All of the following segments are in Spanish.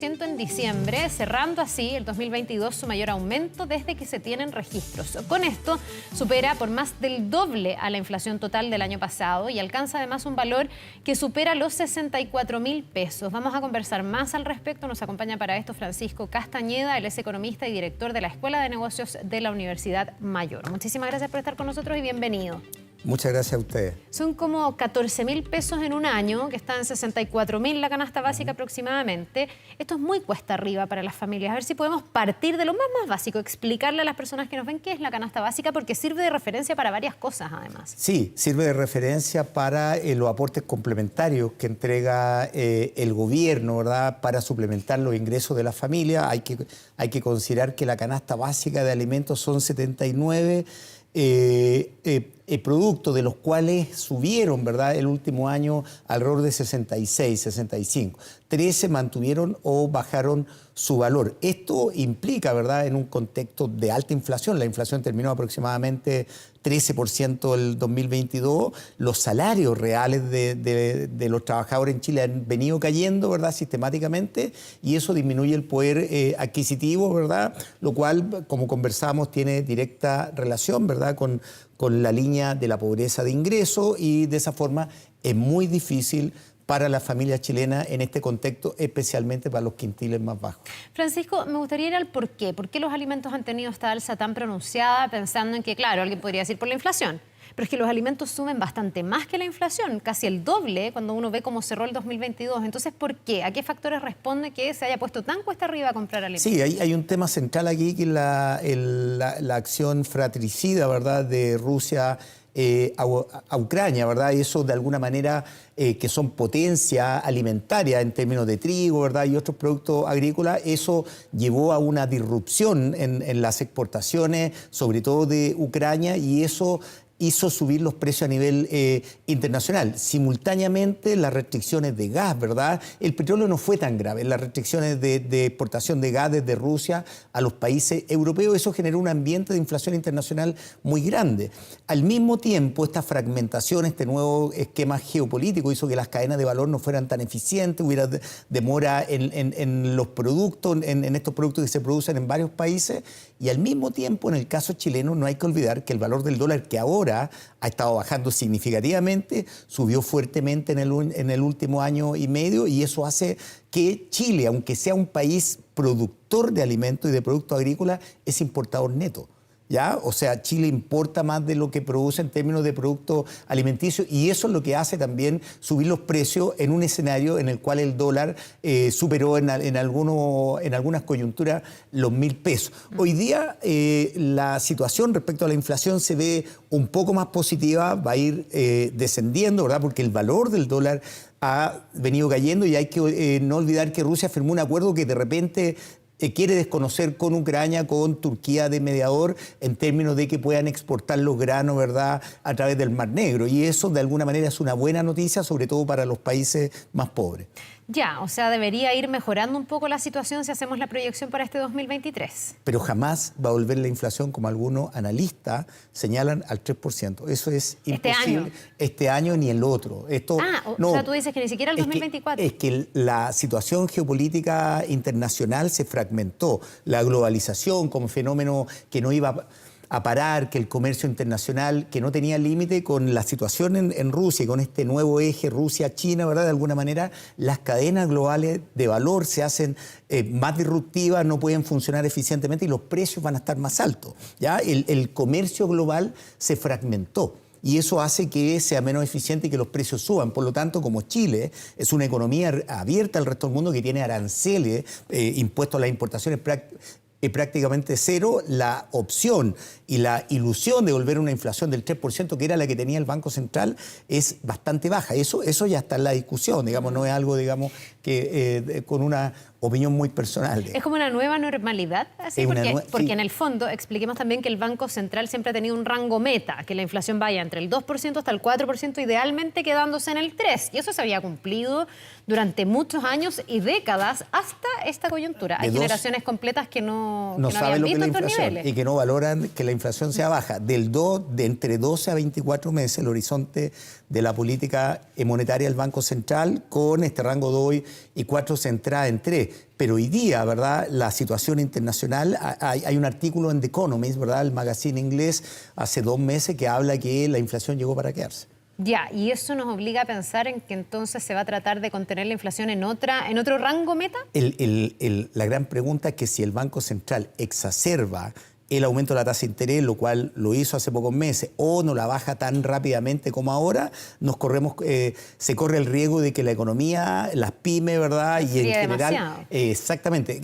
En diciembre, cerrando así el 2022 su mayor aumento desde que se tienen registros. Con esto supera por más del doble a la inflación total del año pasado y alcanza además un valor que supera los 64.000 pesos. Vamos a conversar más al respecto. Nos acompaña para esto Francisco Castañeda, él es economista y director de la Escuela de Negocios de la Universidad Mayor. Muchísimas gracias por estar con nosotros y bienvenido. Muchas gracias a ustedes. Son como 14.000 pesos en un año, que está en 64.000 la canasta básica aproximadamente. Esto es muy cuesta arriba para las familias. A ver si podemos partir de lo más básico, explicarle a las personas que nos ven qué es la canasta básica, porque sirve de referencia para varias cosas además. Sí, sirve de referencia para los aportes complementarios que entrega el gobierno, ¿verdad?, para suplementar los ingresos de la familia. Hay que considerar que la canasta básica de alimentos son 79 productos, de los cuales subieron, ¿verdad?, el último año alrededor de 66, 65. 13 mantuvieron o bajaron su valor. Esto implica, ¿verdad?, en un contexto de alta inflación. La inflación terminó aproximadamente 13% el 2022. Los salarios reales de los trabajadores en Chile han venido cayendo, ¿verdad?, sistemáticamente, y eso disminuye el poder adquisitivo, ¿verdad?, lo cual, como conversamos, tiene directa relación, ¿verdad?, con la línea de la pobreza de ingreso, y de esa forma es muy difícil para las familias chilenas en este contexto, especialmente para los quintiles más bajos. Francisco, me gustaría ir al por qué. ¿Por qué los alimentos han tenido esta alza tan pronunciada, pensando en que, claro, alguien podría decir por la inflación? Pero es que los alimentos suben bastante más que la inflación, casi el doble cuando uno ve cómo cerró el 2022. Entonces, ¿por qué? ¿A qué factores responde que se haya puesto tan cuesta arriba a comprar alimentos? Sí, hay un tema central aquí, que es la acción fratricida, ¿verdad?, de Rusia a Ucrania, ¿verdad? Y eso de alguna manera, que son potencia alimentaria en términos de trigo, ¿verdad?, y otros productos agrícolas, eso llevó a una disrupción en las exportaciones, sobre todo de Ucrania, y eso hizo subir los precios a nivel internacional. Simultáneamente, las restricciones de gas, ¿verdad? El petróleo no fue tan grave. Las restricciones de exportación de gas desde Rusia a los países europeos, eso generó un ambiente de inflación internacional muy grande. Al mismo tiempo, esta fragmentación, este nuevo esquema geopolítico hizo que las cadenas de valor no fueran tan eficientes, hubiera demora en los productos, en estos productos que se producen en varios países, y al mismo tiempo, en el caso chileno, no hay que olvidar que el valor del dólar, que ahora ha estado bajando significativamente, subió fuertemente en el último año y medio, y eso hace que Chile, aunque sea un país productor de alimentos y de productos agrícolas, es importador neto, ¿ya? O sea, Chile importa más de lo que produce en términos de productos alimenticios, y eso es lo que hace también subir los precios en un escenario en el cual el dólar superó en algunas coyunturas los 1.000 pesos. Hoy día la situación respecto a la inflación se ve un poco más positiva, va a ir descendiendo, ¿verdad?, porque el valor del dólar ha venido cayendo, y hay que no olvidar que Rusia firmó un acuerdo que de repente quiere desconocer con Ucrania, con Turquía de mediador, en términos de que puedan exportar los granos, ¿verdad?, a través del Mar Negro. Y eso, de alguna manera, es una buena noticia, sobre todo para los países más pobres. Ya, o sea, debería ir mejorando un poco la situación si hacemos la proyección para este 2023. Pero jamás va a volver la inflación, como algunos analistas señalan, al 3%. Eso es imposible. Este año ni el otro. O sea, tú dices que ni siquiera el 2024. Es que la situación geopolítica internacional se fragmentó. La globalización como fenómeno que no iba a parar, que el comercio internacional, que no tenía límite, con la situación en Rusia y con este nuevo eje Rusia-China, ¿verdad? De alguna manera, las cadenas globales de valor se hacen más disruptivas, no pueden funcionar eficientemente, y los precios van a estar más altos, ¿ya? El comercio global se fragmentó, y eso hace que sea menos eficiente y que los precios suban. Por lo tanto, como Chile es una economía abierta al resto del mundo, que tiene aranceles impuestos a las importaciones prácticamente cero, la opción y la ilusión de volver a una inflación del 3%, que era la que tenía el Banco Central, es bastante baja. Eso ya está en la discusión, digamos, no es algo, digamos, que con una opinión muy personal. Es como una nueva normalidad, así, porque en el fondo expliquemos también que el Banco Central siempre ha tenido un rango meta, que la inflación vaya entre el 2% hasta el 4%, idealmente quedándose en el 3%. Y eso se había cumplido durante muchos años y décadas hasta esta coyuntura. Hay generaciones completas que no habían visto estos niveles. Y que no valoran que la inflación sea baja. De entre 12 a 24 meses, el horizonte de la política monetaria del Banco Central, con este rango 2 y 4 centrada en 3. Pero hoy día, ¿verdad?, la situación internacional, hay un artículo en The Economist, ¿verdad?, el magazine inglés, hace 2 meses que habla que la inflación llegó para quedarse. Ya, y eso nos obliga a pensar en que entonces se va a tratar de contener la inflación en otro rango meta. La gran pregunta es que si el Banco Central exacerba el aumento de la tasa de interés, lo cual lo hizo hace pocos meses, o no la baja tan rápidamente como ahora, se corre el riesgo de que la economía, las pymes, ¿verdad?, y en general, exactamente,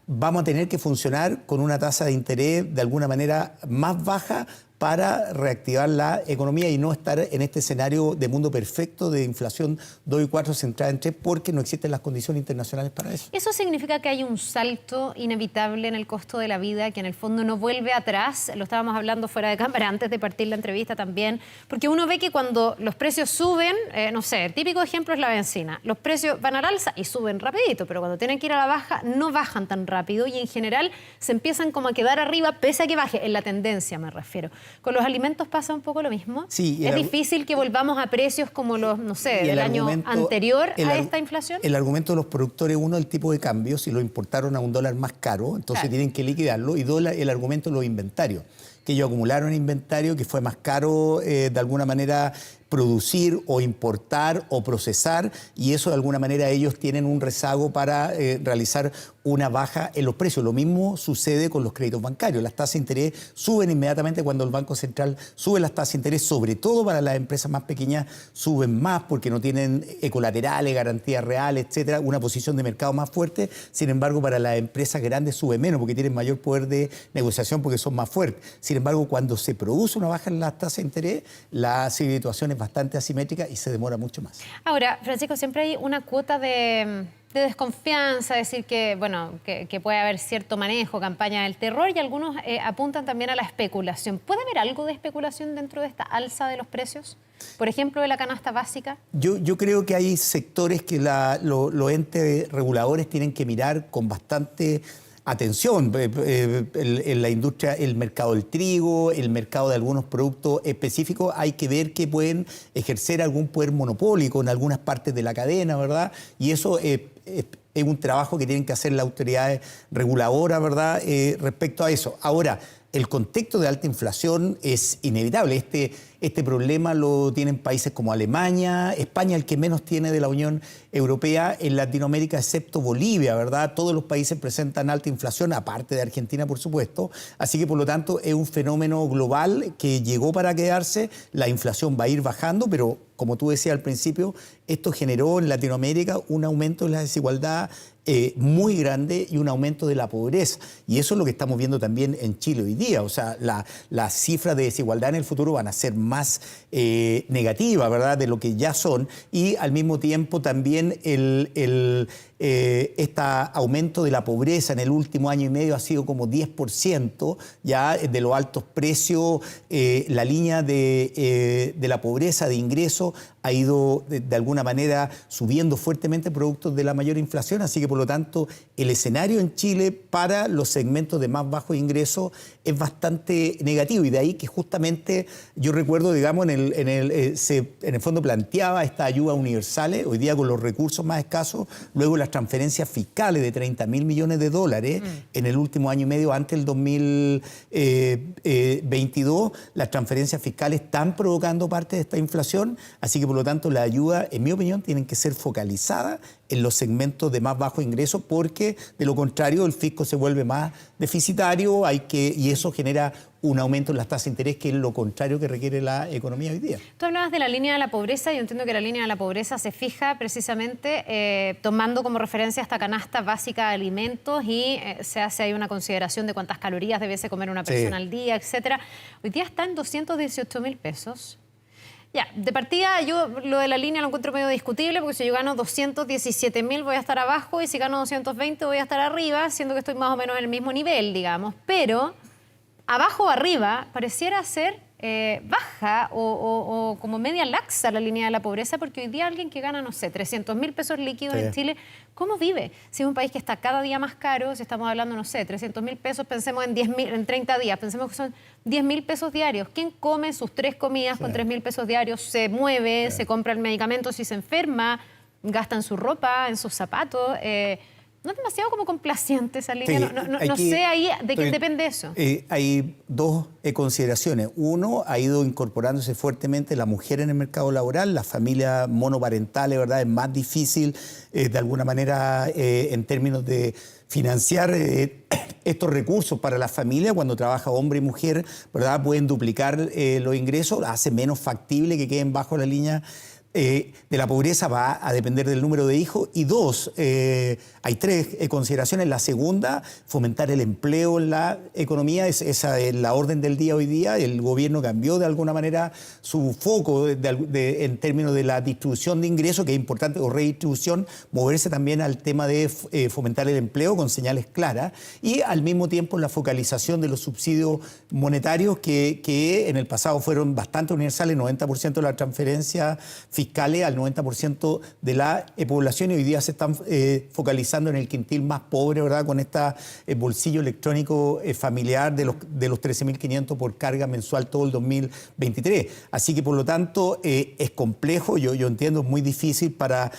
vamos a tener que funcionar con una tasa de interés de alguna manera más baja para reactivar la economía y no estar en este escenario de mundo perfecto de inflación 2,4 centrada en 3, porque no existen las condiciones internacionales para eso. ¿Eso significa que hay un salto inevitable en el costo de la vida, que en el fondo no vuelve atrás? Lo estábamos hablando fuera de cámara antes de partir la entrevista también, porque uno ve que cuando los precios suben, no sé, el típico ejemplo es la benzina. Los precios van al alza y suben rapidito, pero cuando tienen que ir a la baja no bajan tan rápido y en general se empiezan como a quedar arriba pese a que baje, en la tendencia me refiero. ¿Con los alimentos pasa un poco lo mismo? Sí, ¿Es difícil que volvamos a precios como los, no sé, del año anterior a esta inflación? El argumento de los productores, uno, el tipo de cambio, si lo importaron a $1 más caro, entonces tienen que liquidarlo, y 2, el argumento de los inventarios, que ellos acumularon inventario, que fue más caro de alguna manera producir o importar o procesar, y eso de alguna manera ellos tienen un rezago para realizar una baja en los precios. Lo mismo sucede con los créditos bancarios. Las tasas de interés suben inmediatamente cuando el Banco Central sube las tasas de interés, sobre todo para las empresas más pequeñas suben más porque no tienen colaterales, garantías reales, etcétera, una posición de mercado más fuerte. Sin embargo, para las empresas grandes sube menos porque tienen mayor poder de negociación porque son más fuertes. Sin embargo, cuando se produce una baja en las tasas de interés, la situación es bastante asimétrica y se demora mucho más. Ahora, Francisco, siempre hay una cuota de desconfianza, decir que, bueno, que puede haber cierto manejo, campaña del terror, y algunos apuntan también a la especulación. ¿Puede haber algo de especulación dentro de esta alza de los precios? Por ejemplo, de la canasta básica. Yo creo que hay sectores que los entes reguladores tienen que mirar con bastante atención. En la industria, el mercado del trigo, el mercado de algunos productos específicos, hay que ver que pueden ejercer algún poder monopólico en algunas partes de la cadena, ¿verdad? Y eso es un trabajo que tienen que hacer las autoridades reguladoras, ¿verdad?, respecto a eso. Ahora, el contexto de alta inflación es inevitable. Este problema lo tienen países como Alemania, España, el que menos tiene de la Unión Europea en Latinoamérica, excepto Bolivia, ¿verdad? Todos los países presentan alta inflación, aparte de Argentina, por supuesto. Así que, por lo tanto, es un fenómeno global que llegó para quedarse. La inflación va a ir bajando, pero, como tú decías al principio, esto generó en Latinoamérica un aumento de la desigualdad muy grande y un aumento de la pobreza. Y eso es lo que estamos viendo también en Chile hoy día. O sea, las cifras de desigualdad en el futuro van a ser más negativas, ¿verdad?, de lo que ya son. Y al mismo tiempo también este aumento de la pobreza en el último año y medio ha sido como 10%, ya de los altos precios. La línea de la pobreza de ingreso ha ido de alguna manera subiendo fuertemente producto de la mayor inflación, así que por lo tanto el escenario en Chile para los segmentos de más bajo ingreso es bastante negativo, y de ahí que justamente yo recuerdo, digamos, en el fondo planteaba esta ayuda universales, hoy día con los recursos más escasos, luego las transferencias fiscales de $30.000 millones en el último año y medio, antes del 2022, las transferencias fiscales están provocando parte de esta inflación, así que por lo tanto la ayuda, en mi opinión, tienen que ser focalizadas en los segmentos de más bajo ingreso, porque de lo contrario el fisco se vuelve más deficitario, y eso genera un aumento en las tasas de interés, que es lo contrario que requiere la economía hoy día. Tú hablabas de la línea de la pobreza. Yo entiendo que la línea de la pobreza se fija precisamente tomando como referencia esta canasta básica de alimentos y se hace ahí una consideración de cuántas calorías debe comer una persona al día, etcétera. Hoy día está en 218.000 pesos. Ya, de partida yo lo de la línea lo encuentro medio discutible, porque si yo gano 217.000 voy a estar abajo, y si gano 220 voy a estar arriba, siendo que estoy más o menos en el mismo nivel, digamos. Pero abajo o arriba pareciera ser baja o como media laxa la línea de la pobreza, porque hoy día alguien que gana, no sé, 300.000 pesos líquidos en Chile, ¿cómo vive? Si es un país que está cada día más caro, si estamos hablando, no sé, 300.000 pesos, pensemos en 10.000, en 30 días, pensemos que son 10.000 pesos diarios. ¿Quién come sus 3 comidas con 3.000 pesos diarios? Se mueve, se compra el medicamento si se enferma. gasta en su ropa, en sus zapatos. ¿No es demasiado como complaciente esa línea? Sí, No sé ahí de quién depende eso. Hay dos consideraciones. Uno, ha ido incorporándose fuertemente la mujer en el mercado laboral, las familias monoparentales, ¿verdad? Es más difícil, de alguna manera, en términos de financiar estos recursos para la familia. Cuando trabaja hombre y mujer, ¿verdad? Pueden duplicar los ingresos, hace menos factible que queden bajo la línea de la pobreza. Va a depender del número de hijos. Y dos, hay tres consideraciones. La segunda, fomentar el empleo en la economía. Esa es la orden del día hoy día. El gobierno cambió de alguna manera su foco en términos de la distribución de ingresos, que es importante, o redistribución, moverse también al tema de fomentar el empleo con señales claras, y al mismo tiempo la focalización de los subsidios monetarios que en el pasado fueron bastante universales, 90% de la transferencia fiscales al 90% de la población, y hoy día se están focalizando en el quintil más pobre, ¿verdad? Con este bolsillo electrónico familiar de los 13.500 por carga mensual todo el 2023. Así que, por lo tanto, es complejo, yo entiendo, es muy difícil para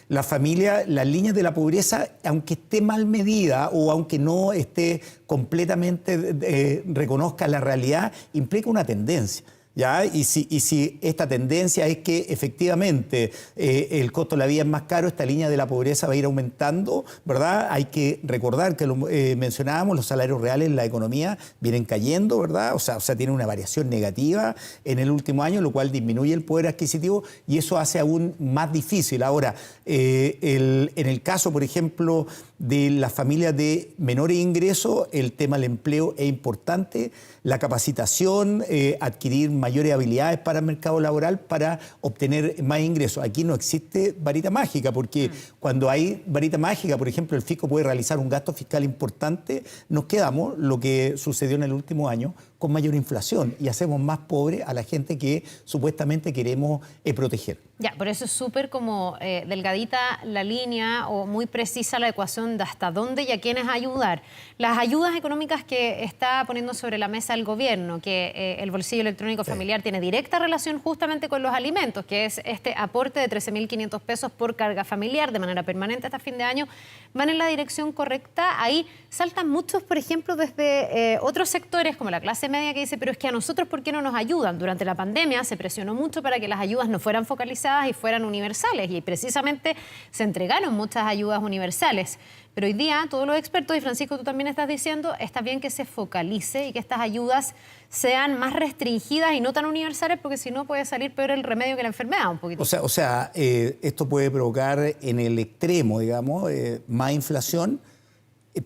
la familia. Las líneas de la pobreza, aunque esté mal medida o aunque no esté completamente reconozca la realidad, implica una tendencia. ¿Ya? Y si esta tendencia es que efectivamente el costo de la vida es más caro, esta línea de la pobreza va a ir aumentando, ¿verdad? Hay que recordar que lo mencionábamos, los salarios reales en la economía vienen cayendo, ¿verdad? O sea, tiene una variación negativa en el último año, lo cual disminuye el poder adquisitivo y eso hace aún más difícil. Ahora, en el caso, por ejemplo, de las familias de menores ingresos, el tema del empleo es importante, la capacitación, adquirir mayores habilidades para el mercado laboral para obtener más ingresos. Aquí no existe varita mágica, porque cuando hay varita mágica, por ejemplo, el fisco puede realizar un gasto fiscal importante, nos quedamos, lo que sucedió en el último año, con mayor inflación y hacemos más pobre a la gente que supuestamente queremos proteger. Ya, por eso es súper como delgadita la línea o muy precisa la ecuación de hasta dónde y a quiénes ayudar. Las ayudas económicas que está poniendo sobre la mesa el gobierno, que el bolsillo electrónico familiar tiene directa relación justamente con los alimentos, que es este aporte de 13.500 pesos por carga familiar de manera permanente hasta fin de año, van en la dirección correcta. Ahí saltan muchos, por ejemplo, desde otros sectores como la clase media, que dice, pero es que a nosotros, ¿por qué no nos ayudan? Durante la pandemia se presionó mucho para que las ayudas no fueran focalizadas y fueran universales, y precisamente se entregaron muchas ayudas universales. Pero hoy día todos los expertos, y Francisco, tú también estás diciendo, está bien que se focalice y que estas ayudas sean más restringidas y no tan universales, porque si no puede salir peor el remedio que la enfermedad un poquito. O sea, esto puede provocar en el extremo, digamos, más inflación,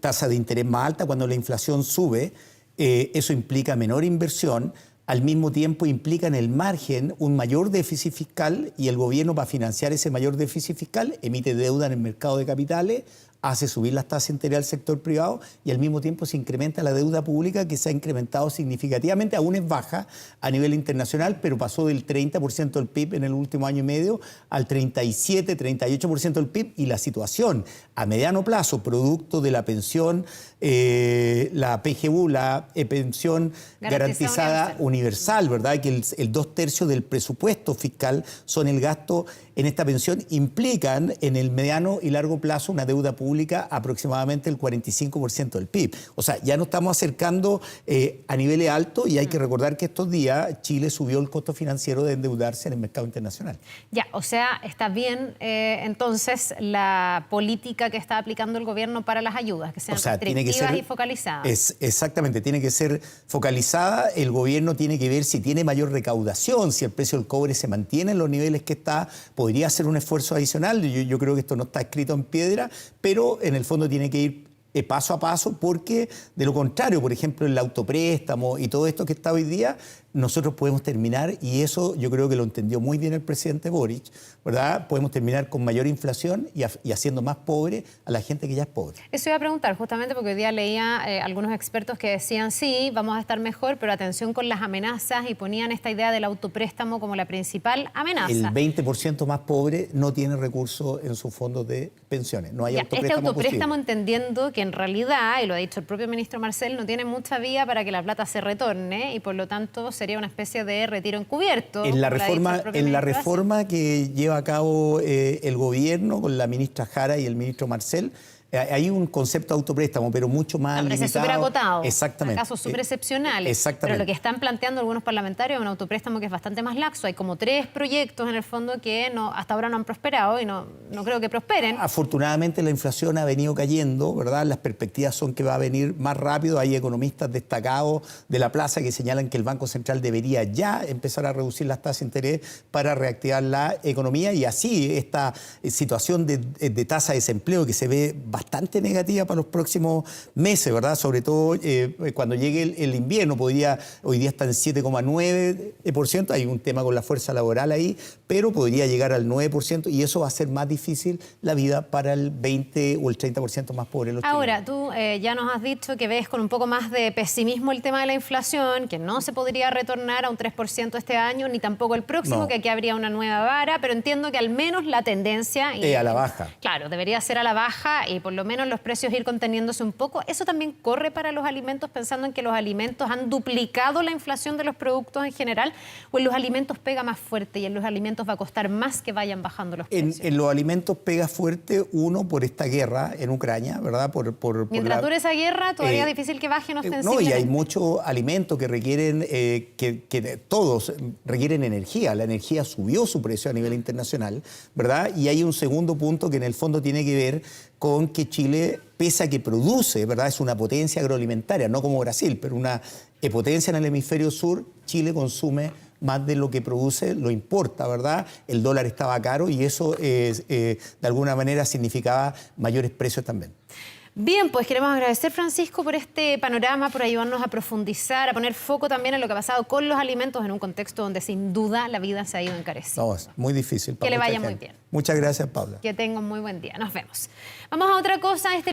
tasa de interés más alta. Cuando la inflación sube, eso implica menor inversión, al mismo tiempo implica en el margen un mayor déficit fiscal, y el gobierno, para financiar ese mayor déficit fiscal, emite deuda en el mercado de capitales, hace subir las tasas de interés al sector privado y al mismo tiempo se incrementa la deuda pública, que se ha incrementado significativamente. Aún es baja a nivel internacional, pero pasó del 30% del PIB en el último año y medio al 37, 38% del PIB, y la situación a mediano plazo, producto de la pensión, la PGU, la pensión garantizada universal, ¿verdad? Que el 2/3 del presupuesto fiscal son el gasto en esta pensión, implican en el mediano y largo plazo una deuda pública aproximadamente el 45% del PIB. O sea, ya nos estamos acercando a niveles altos, y hay que recordar que estos días Chile subió el costo financiero de endeudarse en el mercado internacional. Ya, o sea, está bien entonces la política que está aplicando el gobierno para las ayudas, que sean restrictivas y focalizadas. Exactamente, tiene que ser focalizada. El gobierno tiene que ver si tiene mayor recaudación, si el precio del cobre se mantiene en los niveles que está, podría hacer un esfuerzo adicional. Yo creo que esto no está escrito en piedra, pero en el fondo tiene que ir paso a paso, porque de lo contrario, por ejemplo, el autopréstamo y todo esto que está hoy día, nosotros podemos terminar, y eso yo creo que lo entendió muy bien el presidente Boric, ¿verdad? Podemos terminar con mayor inflación y haciendo más pobre a la gente que ya es pobre. Eso iba a preguntar, justamente porque hoy día leía algunos expertos que decían, sí, vamos a estar mejor, pero atención con las amenazas, y ponían esta idea del autopréstamo como la principal amenaza. El 20% más pobre no tiene recursos en sus fondos de pensiones. No hay autopréstamo este autopréstamo posible. Entendiendo que en realidad, y lo ha dicho el propio ministro Marcel, no tiene mucha vía para que la plata se retorne, y por lo tanto se sería una especie de retiro encubierto. En la reforma que lleva a cabo el gobierno con la ministra Jara y el ministro Marcel, hay un concepto de autopréstamo, pero mucho más limitado. Es súper agotado. Exactamente. Casos súper excepcionales. Exactamente. Pero lo que están planteando algunos parlamentarios es un autopréstamo que es bastante más laxo. Hay como 3 proyectos en el fondo que hasta ahora no han prosperado y no creo que prosperen. Afortunadamente la inflación ha venido cayendo, ¿verdad? Las perspectivas son que va a venir más rápido. Hay economistas destacados de la plaza que señalan que el Banco Central debería ya empezar a reducir las tasas de interés para reactivar la economía, y así esta situación de tasa de desempleo que se ve bastante negativa para los próximos meses, ¿verdad? Sobre todo cuando llegue el invierno, hoy día está en 7,9%, hay un tema con la fuerza laboral ahí, pero podría llegar al 9% y eso va a ser más difícil la vida para el 20 o el 30% más pobre de los chilenos. Ahora, tú ya nos has dicho que ves con un poco más de pesimismo el tema de la inflación, que no se podría retornar a un 3% este año, ni tampoco el próximo, No. que aquí habría una nueva vara, pero entiendo que al menos la tendencia... a la baja. Claro, debería ser a la baja y por lo menos los precios ir conteniéndose un poco. ¿Eso también corre para los alimentos, pensando en que los alimentos han duplicado la inflación de los productos en general? ¿O en los alimentos pega más fuerte y en los alimentos va a costar más que vayan bajando los precios? En los alimentos pega fuerte, uno, por esta guerra en Ucrania, ¿verdad? Mientras dure esa guerra, todavía es difícil que bajen ostensiblemente. No, y hay muchos alimentos que requieren, que todos requieren energía. La energía subió su precio a nivel internacional, ¿verdad? Y hay un segundo punto que en el fondo tiene que ver con que Chile, pese a que produce, ¿verdad? Es una potencia agroalimentaria, no como Brasil, pero una potencia en el hemisferio sur. Chile consume más de lo que produce, lo importa, ¿verdad? El dólar estaba caro y eso de alguna manera significaba mayores precios también. Bien, pues queremos agradecer, Francisco, por este panorama, por ayudarnos a profundizar, a poner foco también en lo que ha pasado con los alimentos en un contexto donde sin duda la vida se ha ido encareciendo. No, es muy difícil. Que le vaya muy bien. Muchas gracias, Paula. Que tenga un muy buen día. Nos vemos. Vamos a otra cosa.